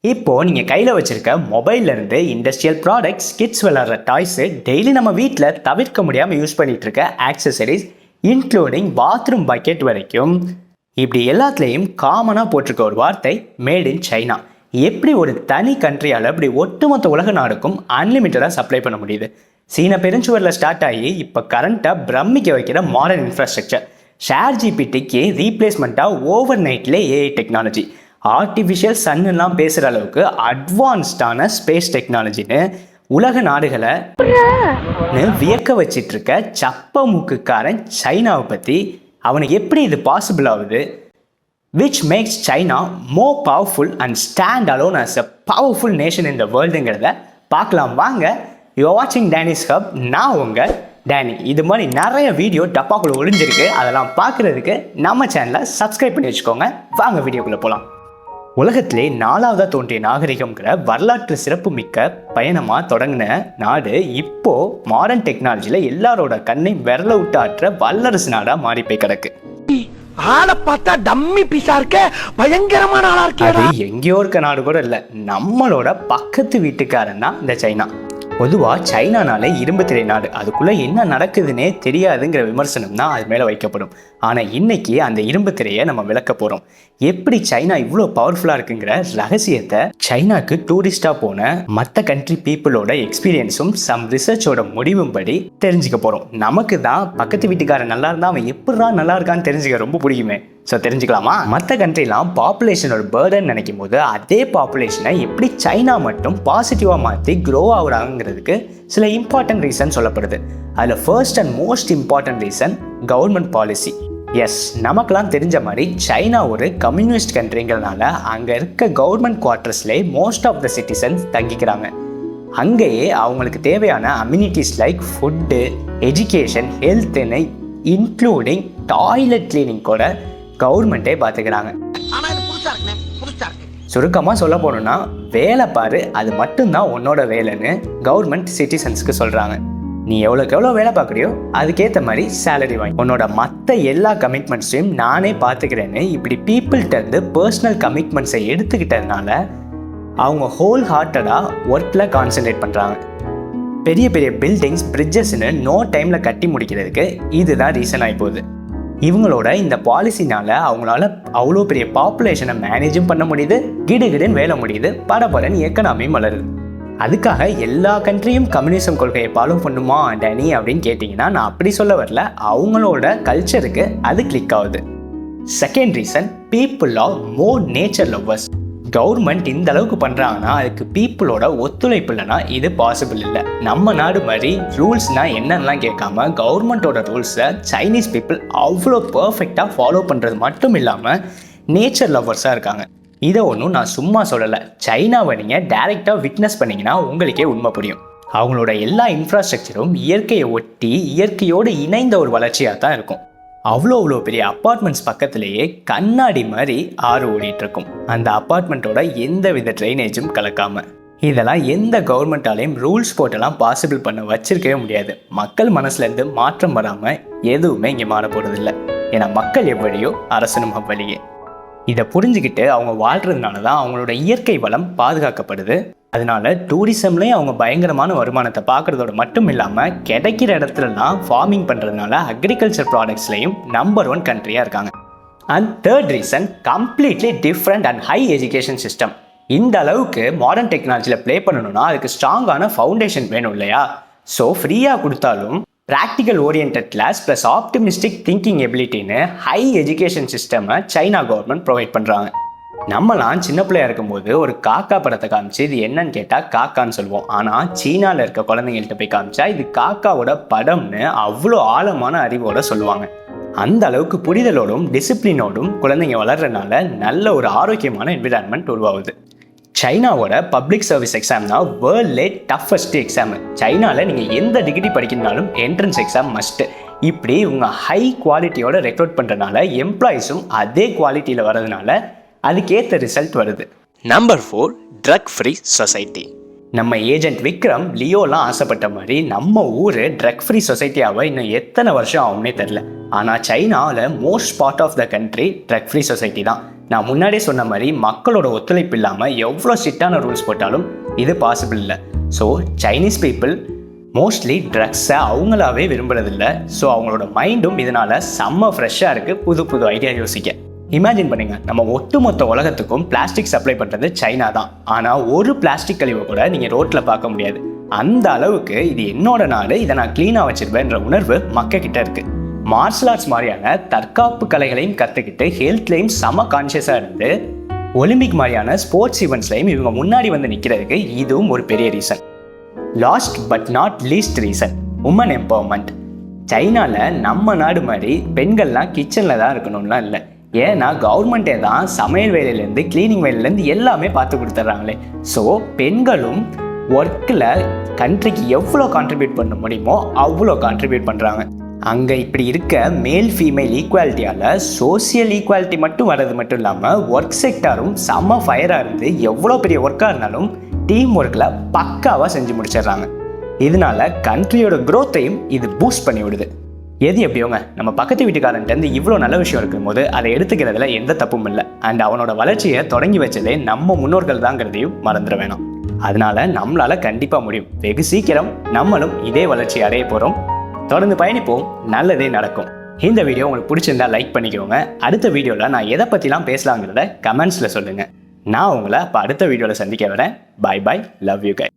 இப்போது நீங்கள் கையில் வச்சுருக்க மொபைல்லேருந்து இண்டஸ்ட்ரியல் ப்ராடக்ட்ஸ், கிட்ஸ் விளாட்ற டாய்ஸு, டெய்லி நம்ம வீட்டில் தவிர்க்க முடியாமல் யூஸ் பண்ணிகிட்டு இருக்க ஆக்சசரிஸ், இன்க்ளூடிங் பாத்ரூம் பக்கெட் வரைக்கும், இப்படி எல்லாத்துலேயும் காமனாக போட்டிருக்க ஒரு வார்த்தை மேட் இன் சைனா. எப்படி ஒரு தனி கண்ட்ரியால் இப்படி ஒட்டுமொத்த உலக நாடுக்கும் அன்லிமிட்டடாக சப்ளை பண்ண முடியுது? சீன பெருஞ்சுவரில் ஸ்டார்ட் ஆகி இப்போ கரண்ட்டாக பிரமிக்க வைக்கிற மாடர்ன் இன்ஃப்ராஸ்ட்ரக்சர், ஷேர் ஜிபிடிக்கு ரீப்ளேஸ்மெண்ட்டாக ஓவர் நைட்லேயே ஏஐ டெக்னாலஜி, ஆர்டிஃபிஷியல் சன்னுலாம் பேசுகிற அளவுக்கு அட்வான்ஸ்டான ஸ்பேஸ் டெக்னாலஜின்னு உலக நாடுகளை வியக்க வச்சிட்டு இருக்க சப்ப மூக்குக்காரன் சைனாவை பற்றி, அவனுக்கு எப்படி இது பாசிபிள் ஆகுது, which makes China more powerful and stand alone as a powerful nation in the வேர்ல்டுங்கிறத பார்க்கலாம் வாங்க. யூ ஆர் வாட்சிங் டேனிஸ் ஹப். நான் உங்கள் டேனி. இது மாதிரி நிறைய வீடியோ டப்பாக்குள்ளே ஒளிஞ்சிருக்கு. அதெல்லாம் பார்க்குறதுக்கு நம்ம சேனலை சப்ஸ்கிரைப் பண்ணி வச்சுக்கோங்க. வாங்க வீடியோக்குள்ளே போகலாம். உலகத்திலே 4ஆவதாக தோன்றிய நாகரிகங்கிற வரலாற்று சிறப்பு மிக்க பயணமாக தொடங்கின நாடு இப்போது மாடர்ன் டெக்னாலஜியில் எல்லாரோட கண்ணை விரல விட்டு ஆற்ற வல்லரசு நாடாக மாறி போய் கிடக்கு. ஆளை பார்த்தா டம்மி பீஸா இருக்க, பயங்கரமான ஆளா இருக்கு. அது எங்கேயோ இருக்க நாடு கூட இல்லை, நம்மளோட பக்கத்து வீட்டுக்காரன் தான் இந்த சைனா. பொதுவாக சைனானாலே இரும்பு திரை நாடு, அதுக்குள்ளே என்ன நடக்குதுன்னே தெரியாதுங்கிற விமர்சனம் தான் அது மேலே வைக்கப்படும். ஆனால் இன்னைக்கு அந்த இரும்பு திரையை நம்ம விளக்க போகிறோம். எப்படி சைனா இவ்வளோ பவர்ஃபுல்லாக இருக்குங்கிற ரகசியத்தை, சைனாக்கு டூரிஸ்டாக போன மற்ற கண்ட்ரி பீப்புளோட எக்ஸ்பீரியன்ஸும் சம் ரிசர்ச்சோட முடிவும் படி தெரிஞ்சுக்க போகிறோம். நமக்கு தான் பக்கத்து வீட்டுக்காரன் நல்லா இருந்தால் அவன் எப்படா நல்லா இருக்கான்னு தெரிஞ்சுக்க ரொம்ப பிடிக்குமே. ஸோ தெரிஞ்சுக்கலாமா? மற்ற கண்ட்ரிலாம் பாப்புலேஷனோட பேர்டன் நினைக்கும் போது அதே பாப்புலேஷனை எப்படி சைனா மட்டும் பாசிட்டிவாக மாற்றி க்ரோ ஆகுறாங்கிறதுக்கு சில இம்பார்ட்டன்ட் ரீசன் சொல்லப்படுது. அதில் first and most important reason government policy. Yes, நமக்கெல்லாம் தெரிஞ்ச மாதிரி சைனா ஒரு கம்யூனிஸ்ட் கண்ட்ரிங்கிறதுனால அங்கே இருக்க கவர்மெண்ட் குவார்ட்டர்ஸ்லேயே மோஸ்ட் ஆஃப் த சிட்டிசன்ஸ் தங்கிக்கிறாங்க. அங்கேயே அவங்களுக்கு தேவையான அம்யூனிட்டிஸ் லைக் ஃபுட்டு, எஜுகேஷன், ஹெல்த்துன்னு இன்க்ளூடிங் டாய்லெட் கிளீனிங் கூட கவர்மெண்ட்டே பார்த்துக்கிறாங்க. சுருக்கமாக சொல்ல போனோம்னா, வேலை பாரு, அது மட்டும்தான் உன்னோட வேலைன்னு கவர்மெண்ட் சிட்டிசன்ஸ்க்கு சொல்கிறாங்க. நீ எவ்வளோக்கு எவ்வளோ வேலை பார்க்குறியோ அதுக்கேற்ற மாதிரி சேலரி வாங்கி உன்னோட மற்ற எல்லா கமிட்மெண்ட்ஸையும் நானே பார்த்துக்கிறேன்னு இப்படி பீப்புள்கிட்டருந்து பர்சனல் கமிட்மெண்ட்ஸை எடுத்துக்கிட்டதுனால அவங்க ஹோல் ஹார்ட்டடாக ஒர்க்கில் கான்சென்ட்ரேட் பண்ணுறாங்க. பெரிய பெரிய பில்டிங்ஸ், பிரிட்ஜஸ்ன்னு நோ டைமில் கட்டி முடிக்கிறதுக்கு இதுதான் ரீசன் ஆகி போகுது. இவங்களோட இந்த பாலிசினால அவங்களால அவ்வளோ பெரிய பாப்புலேஷனை மேனேஜும் பண்ண முடியுது, கிடுகிடுன்னு வேலை முடியுது, படபடன்னு எக்கனாமியும் வளருது. அதுக்காக எல்லா கண்ட்ரியும் கம்யூனிசம் கொள்கையை ஃபாலோ பண்ணுமா டேனி அப்படின்னு கேட்டிங்கன்னா, நான் அப்படி சொல்ல வரல. அவங்களோட கல்ச்சருக்கு அது கிளிக் ஆகுது. Second reason, people are more nature lovers. Government இந்த அளவுக்கு பண்ணுறாங்கன்னா அதுக்கு பீப்புளோட ஒத்துழைப்பு இல்லைன்னா இது பாசிபிள் இல்லை. நம்ம நாடு மாதிரி ரூல்ஸ்னால் என்னென்னலாம் கேட்காம கவர்மெண்ட்டோட ரூல்ஸை சைனீஸ் பீப்புள் அவ்வளோ பர்ஃபெக்டாக ஃபாலோ பண்ணுறது மட்டும் இல்லாமல் நேச்சர் லவ்வர்ஸாக இருக்காங்க. இதை ஒன்றும் நான் சும்மா சொல்லலை. சைனாவை நீங்கள் டைரெக்டாக விட்னஸ் பண்ணிங்கன்னா உங்களுக்கே உண்மை புரியும். அவங்களோட எல்லா இன்ஃப்ராஸ்ட்ரக்சரும் இயற்கையை ஒட்டி இயற்கையோடு இணைந்த ஒரு வளர்ச்சியாக தான் இருக்கும். அவ்வளோ பெரிய அப்பார்ட்மெண்ட்ஸ் பக்கத்துலேயே கண்ணாடி மாதிரி ஆறு ஓடிட்டு இருக்கும், அந்த அப்பார்ட்மெண்ட்டோட எந்த வித ட்ரைனேஜும் கலக்காமல். இதெல்லாம் எந்த கவர்மெண்ட்டாலையும் ரூல்ஸ் போட்டெல்லாம் பாசிபிள் பண்ண வச்சிருக்கவே முடியாது. மக்கள் மனசுலேருந்து மாற்றம் வராமல் எதுவுமே இங்கே மாற போகிறதில்ல. ஏன்னா மக்கள் எவ்வளியோ அரசனும் அவ்வளியே. இதை புரிஞ்சுக்கிட்டு அவங்க வாழ்கிறதுனால தான் அவங்களோட இயற்கை வளம் பாதுகாக்கப்படுது. அதனால டூரிசம்லேயும் அவங்க பயங்கரமான வருமானத்தை பார்க்குறதோட மட்டும் இல்லாமல் கிடைக்கிற இடத்துலலாம் ஃபார்மிங் பண்ணுறதுனால அக்ரிகல்ச்சர் ப்ராடக்ட்ஸ்லையும் நம்பர் 1 கண்ட்ரியாக இருக்காங்க. And third reason, completely different and high education system. இந்த அளவுக்கு மாடர்ன் டெக்னாலஜியில் ப்ளே பண்ணணும்னா அதுக்கு ஸ்ட்ராங்கான ஃபவுண்டேஷன் வேணும் இல்லையா? ஸோ ஃப்ரீயாக கொடுத்தாலும் practical orient class plus optimistic thinking எபிலிட்டின்னு ஹை எஜுகேஷன் சிஸ்டமை சைனா கவர்மெண்ட் ப்ரொவைட் பண்ணுறாங்க. நம்மலாம் சின்ன பிள்ளையா இருக்கும்போது ஒரு காக்கா படத்தை காமிச்சு இது என்னன்னு கேட்டால் காக்கான்னு சொல்லுவோம். ஆனால் சீனாவில் இருக்க குழந்தைங்கள்ட்ட போய் காமிச்சா இது காக்காவோட படம்னு அவ்வளோ ஆழமான அறிவோட சொல்லுவாங்க. அந்த அளவுக்கு புரிதலோடும் டிசிப்ளினோடும் குழந்தைங்க வளர்றதுனால நல்ல ஒரு ஆரோக்கியமான என்விரான்மெண்ட் உருவாகுது. சைனாவோட பப்ளிக் சர்வீஸ் எக்ஸாம் தான் வேர்ல்ட்லே டஃபஸ்ட் எக்ஸாம். சைனாவில் நீங்கள் எந்த டிகிரி படிக்கணும்னாலும் என்ட்ரன்ஸ் எக்ஸாம் மஸ்ட்டு. இப்படி உங்கள் ஹை குவாலிட்டியோட ரெக்ரூட் பண்ணுறதுனால எம்ப்ளாயிஸும் அதே குவாலிட்டியில் வர்றதுனால அதுக்கேற்ற ரிசல்ட் வருது. Number 4, drug free society. நம்ம ஏஜென்ட் விக்ரம், லியோலாம் ஆசைப்பட்ட மாதிரி நம்ம ஊர் ட்ரக் ஃப்ரீ சொசைட்டியாவை இன்னும் எத்தனை வருஷம் ஆகும்னே தெரில. ஆனால் சைனாவில் most part of the country drug free society தான். நான் முன்னாடியே சொன்ன மாதிரி மக்களோட ஒத்துழைப்பு இல்லாமல் எவ்வளோ ஸ்ட்ரிக்டான ரூல்ஸ் போட்டாலும் இது பாசிபிள் இல்லை. ஸோ சைனீஸ் பீப்புள் மோஸ்ட்லி ட்ரக்ஸை அவங்களாவே விரும்புறதில்ல. ஸோ அவங்களோட மைண்டும் இதனால் செம்ம ஃப்ரெஷ்ஷாக இருக்குது புது புது ஐடியா யோசிக்க. இமேஜின் பண்ணுங்க, நம்ம ஒட்டுமொத்த உலகத்துக்கும் பிளாஸ்டிக் சப்ளை பண்ணுறது சைனா தான். ஆனால் ஒரு பிளாஸ்டிக் கழிவை கூட நீங்கள் ரோட்டில் பார்க்க முடியாது. அந்த அளவுக்கு இது என்னோட நாடு, இதை நான் க்ளீனாக வச்சிருப்பேன்ற உணர்வு மக்கள்கிட்ட இருக்குது. மார்ஷல் ஆர்ட்ஸ் மாதிரியான தற்காப்பு கலைகளையும் கற்றுக்கிட்டு ஹெல்த்லையும் செம கான்ஷியஸாக இருந்து ஒலிம்பிக் மாதிரியான ஸ்போர்ட்ஸ் ஈவெண்ட்ஸ்லையும் இவங்க முன்னாடி வந்து நிற்கிறதுக்கு இதுவும் ஒரு பெரிய reason. Last but not least reason, women empowerment. சைனாவில் நம்ம நாடு மாதிரி பெண்கள்லாம் கிச்சனில் தான் இருக்கணும்லாம் இல்லை. ஏன்னா கவர்மெண்ட்டே தான் சமையல் வேலையிலேருந்து கிளீனிங் வேலையிலேருந்து எல்லாமே பார்த்து கொடுத்துட்றாங்களே. ஸோ பெண்களும் ஒர்க்கில் கண்ட்ரிக்கு எவ்வளோ கான்ட்ரிபியூட் பண்ண முடியுமோ அவ்வளோ கான்ட்ரிபியூட் பண்ணுறாங்க. அங்கே இப்படி இருக்க மேல் ஃபீமேல் ஈக்குவாலிட்டியால் சோசியல் ஈக்குவாலிட்டி மட்டும் வர்றது மட்டும் இல்லாமல் ஒர்க் செக்டாரும் செம்ம ஃபயராக இருந்து எவ்வளோ பெரிய ஒர்க்காக இருந்தாலும் டீம் ஒர்க்கில் பக்காவாக செஞ்சு முடிச்சிடுறாங்க. இதனால கண்ட்ரியோட க்ரோத்தையும் இது பூஸ்ட் பண்ணி விடுது. எது எப்படியோங்க, நம்ம பக்கத்து வீட்டுக்காரன்ட்டு இவ்வளோ நல்ல விஷயம் இருக்கும் போது அதை எடுத்துக்கிறதுல எந்த தப்பும் இல்லை. அண்ட் அவனோட வளர்ச்சியை தொடங்கி வச்சதே நம்ம முன்னோர்கள் தாங்கிறதையும் மறந்துட வேணாம். அதனால நம்மளால கண்டிப்பாக முடியும். வெகு சீக்கிரம் நம்மளும் இதே வளர்ச்சி அடைய போகிறோம். தொடர்ந்து பயணிப்போம், நல்லதே நடக்கும். இந்த வீடியோ உங்களுக்கு பிடிச்சிருந்தா லைக் பண்ணிக்கோங்க. அடுத்த வீடியோவில் நான் எதை பற்றிலாம் பேசலாங்கிறத கமெண்ட்ஸில் சொல்லுங்கள். நான் உங்களை அப்போ அடுத்த வீடியோவில் சந்திக்க வரேன். பாய் பாய், லவ் யூ கை.